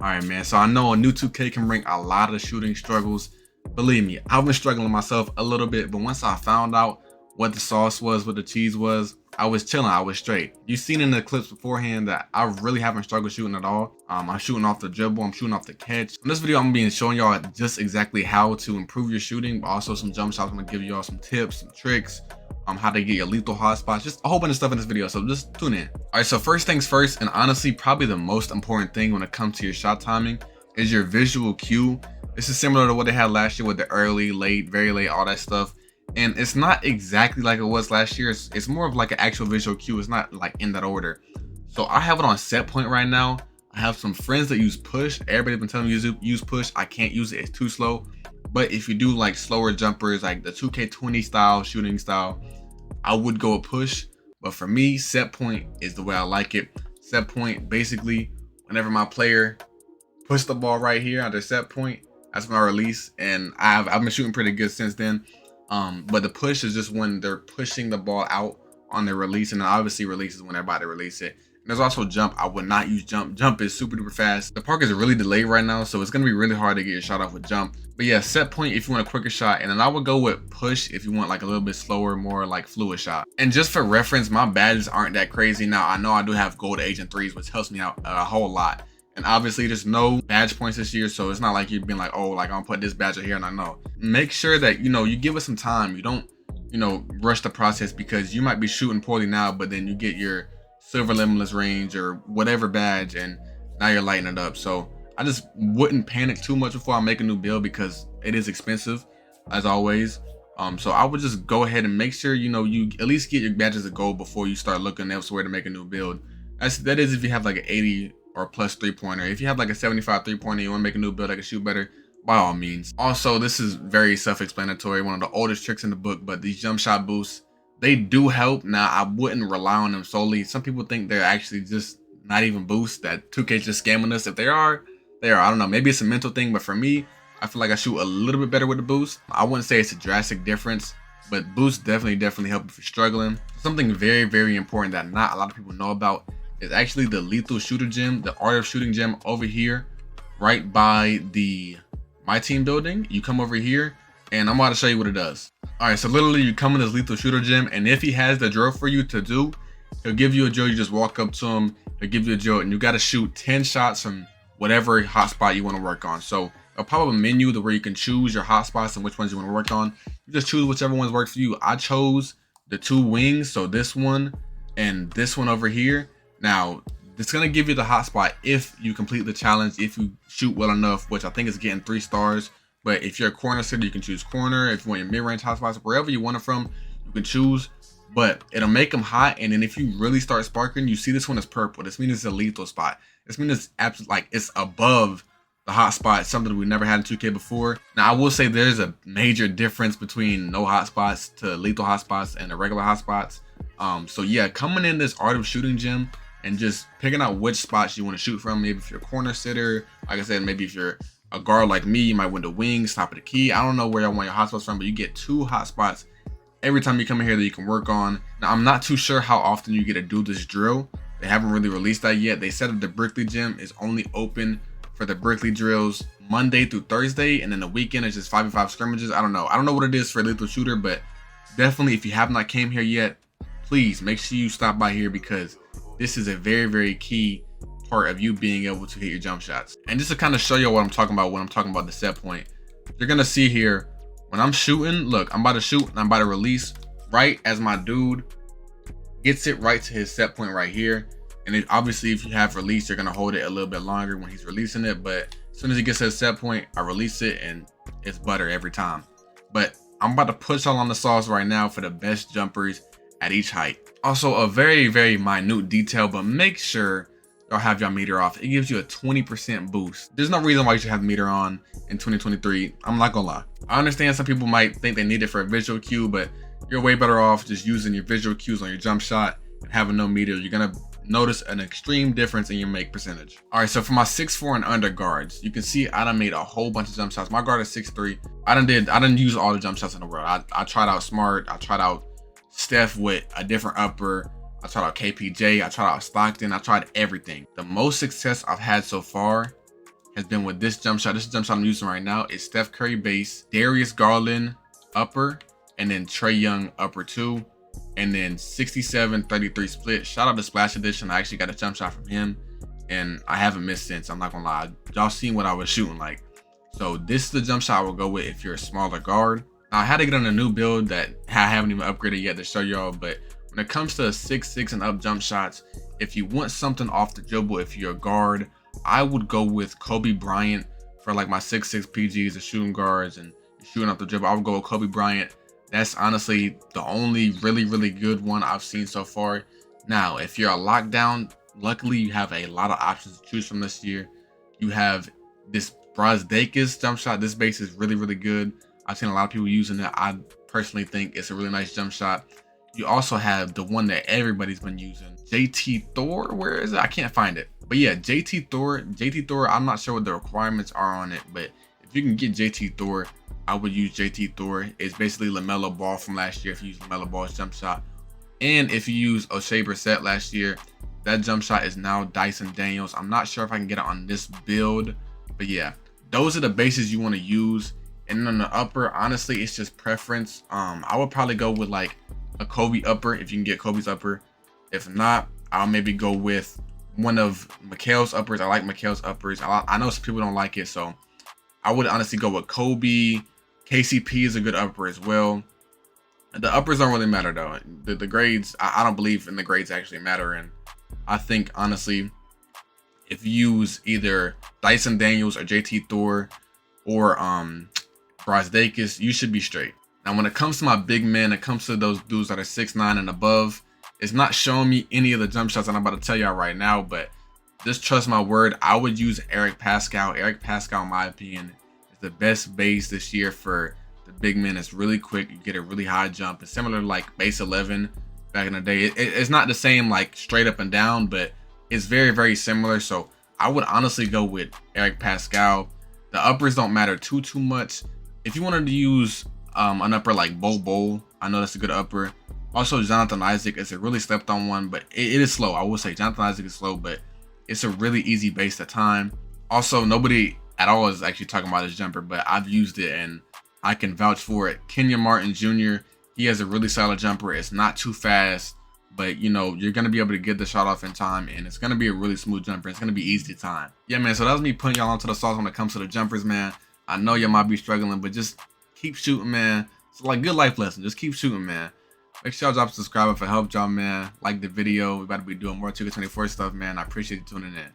All right, man. So I know a new 2K can bring a lot of shooting struggles. Believe me, I've been struggling myself a little bit, but once I found out what the sauce was, what the cheese was, I was chilling. I was straight. You've seen in the clips beforehand that I really haven't struggled shooting at all. I'm shooting off the dribble. I'm shooting off the catch. In this video, I'm gonna be showing y'all just exactly how to improve your shooting, but also some jump shots. I'm gonna give y'all some tips, some tricks, how to get your lethal hotspots, just a whole bunch of stuff in this video. So just tune in. All right, so first things first, and honestly, probably the most important thing when it comes to your shot timing is your visual cue. This is similar to what they had last year with the early, late, very late, all that stuff. And it's not exactly like it was last year. It's more of like an actual visual cue. It's not like in that order. So I have it on set point right now. I have some friends that use push. Everybody's been telling me to use push. I can't use it. It's too slow. But if you do like slower jumpers, like the 2K20 style, shooting style, I would go a push. But for me, set point is the way I like it. Set point, basically, whenever my player push the ball right here at their set point, that's my release. And I've been shooting pretty good since then. But the push is just when they're pushing the ball out on their release, and then obviously release is when they're about to release it. And there's also jump. I would not use jump. Jump is super duper fast. The park is really delayed right now, so it's gonna be really hard to get your shot off with jump. But yeah, set point if you want a quicker shot, and then I would go with push if you want like a little bit slower, more like fluid shot. And just for reference, my badges aren't that crazy. Now I know I do have gold agent 3s, which helps me out a whole lot. And obviously there's no badge points this year, so it's not like you've been like, oh, like I'm gonna put this badge here, and I know. Make sure that you give it some time. You don't rush the process, because you might be shooting poorly now, but then you get your silver limitless range or whatever badge, and now you're lighting it up. So I just wouldn't panic too much before I make a new build, because it is expensive as always. So I would just go ahead and make sure you at least get your badges of gold before you start looking elsewhere to make a new build. That is if you have like an 80 or plus 3-pointer. If you have like a 75 3-pointer, you want to make a new build that can shoot better, by all means. Also, this is very self-explanatory, one of the oldest tricks in the book, but these jump shot boosts, they do help. Now, I wouldn't rely on them solely. Some people think they're actually just not even boosts, that 2K's just scamming us. If they are, they are. I don't know, maybe it's a mental thing, but for me, I feel like I shoot a little bit better with the boost. I wouldn't say it's a drastic difference, but boosts definitely help if you're struggling. Something very, very important that not a lot of people know about is actually the lethal shooter gym, the art of shooting gym over here, right by the my team building. You come over here, and I'm about to show you what it does. All right, so literally you come in this lethal shooter gym, and if he has the drill for you to do, he'll give you a drill. You just walk up to him, he'll give you a drill, and you got to shoot 10 shots from whatever hotspot you want to work on. So I'll pop up a menu where you can choose your hotspots and which ones you want to work on. You just choose whichever ones work for you. I chose the 2 wings, so this one and this one over here. Now, it's going to give you the hotspot if you complete the challenge, if you shoot well enough, which I think is getting 3 stars. But if you're a corner sitter, you can choose corner. If you want your mid-range hotspots, wherever you want it from, you can choose. But it'll make them hot, and then if you really start sparking, you see this one is purple. This means it's a lethal spot. This means it's absolutely like it's above the hotspot, something we never had in 2K before. Now, I will say there's a major difference between no hotspots to lethal hotspots and the regular hotspots. So yeah, coming in this art of shooting gym and just picking out which spots you want to shoot from. Maybe if you're a corner sitter, like I said, maybe if you're a guard like me, you might want the wings, top of the key. I don't know where I want your hotspots from, but you get 2 hotspots every time you come in here that you can work on. Now, I'm not too sure how often you get to do this drill. They haven't really released that yet. They said that the Brickley gym is only open for the Brickley drills Monday through Thursday, and then the weekend is just 5v5 scrimmages. I don't know what it is for a lethal shooter, but definitely if you have not came here yet, please make sure you stop by here, because this is a very, very key part of you being able to hit your jump shots. And just to kind of show you what I'm talking about when I'm talking about the set point, you're gonna see here when I'm shooting, look, I'm about to shoot and I'm about to release right as my dude gets it right to his set point right here. And obviously if you have release, you're gonna hold it a little bit longer when he's releasing it, but as soon as he gets to his set point, I release it and it's butter every time. But I'm about to push all on the sauce right now for the best jumpers at each height. Also, a very, very minute detail, but make sure y'all have your meter off. It gives you a 20% boost. There's no reason why you should have the meter on in 2023. I'm not gonna lie. I understand some people might think they need it for a visual cue, but you're way better off just using your visual cues on your jump shot and having no meter. You're gonna notice an extreme difference in your make percentage. All right, so for my 6'4" and under guards, you can see I done made a whole bunch of jump shots. My guard is 6'3". I done use all the jump shots in the world. I tried out Smart, I tried out Steph with a different upper, I tried out KPJ, I tried out Stockton, I tried everything. The most success I've had so far has been with this jump shot. This jump shot I'm using right now is Steph Curry base, Darius Garland upper, and then Trae Young upper 2, and then 67-33 split. Shout out to Splash Edition. I actually got a jump shot from him, and I haven't missed since. I'm not gonna lie. Y'all seen what I was shooting like. So this is the jump shot I will go with if you're a smaller guard. Now I had to get on a new build that I haven't even upgraded yet to show y'all, but when it comes to 6'6" and up jump shots, if you want something off the dribble, if you're a guard, I would go with Kobe Bryant for like my 6'6" PGs, the shooting guards, and shooting off the dribble. I would go with Kobe Bryant. That's honestly the only really good one I've seen so far. Now, if you're a lockdown, luckily you have a lot of options to choose from this year. You have this Brazdeikis jump shot. This base is really good. I've seen a lot of people using it. I personally think it's a really nice jump shot. You also have the one that everybody's been using, JT Thor. Where is it? I can't find it. But yeah, JT Thor, I'm not sure what the requirements are on it, but if you can get JT Thor, I would use JT Thor. It's basically LaMelo Ball from last year if you use LaMelo Ball's jump shot. And if you use O'Shea Brissett last year, that jump shot is now Dyson Daniels. I'm not sure if I can get it on this build, but yeah, those are the bases you want to use. And on the upper, honestly, it's just preference. I would probably go with like a Kobe upper if you can get Kobe's upper. If not, I'll maybe go with one of Mikhail's uppers. I like Mikhail's uppers. I know some people don't like it, so I would honestly go with Kobe. KCP is a good upper as well. The uppers don't really matter though. The grades, I don't believe in the grades actually matter. And I think honestly, if you use either Dyson Daniels or JT Thor or Brazdeikis, you should be straight. Now, when it comes to my big men, it comes to those dudes that are 6'9" and above, it's not showing me any of the jump shots that I'm about to tell y'all right now, but just trust my word. I would use Eric Pascal. Eric Pascal, in my opinion, is the best base this year for the big men. It's really quick. You get a really high jump. It's similar to like base 11 back in the day. It's not the same like straight up and down, but it's very similar. So I would honestly go with Eric Pascal. The uppers don't matter too much. If you wanted to use an upper like Bol, I know that's a good upper. Also, Jonathan Isaac is a really slept on one, but it is slow. I will say Jonathan Isaac is slow, but it's a really easy base to time. Also, nobody at all is actually talking about this jumper, but I've used it and I can vouch for it. Kenyon Martin Jr., he has a really solid jumper. It's not too fast, but you know, you're going to be able to get the shot off in time, and it's going to be a really smooth jumper. It's going to be easy to time. Yeah, man, so that was me putting y'all onto the sauce when it comes to the jumpers, man. I know y'all might be struggling, but just keep shooting, man. It's like good life lesson. Just keep shooting, man. Make sure y'all drop a subscribe if it helped y'all, man. Like the video. We're about to be doing more 2K24 stuff, man. I appreciate you tuning in.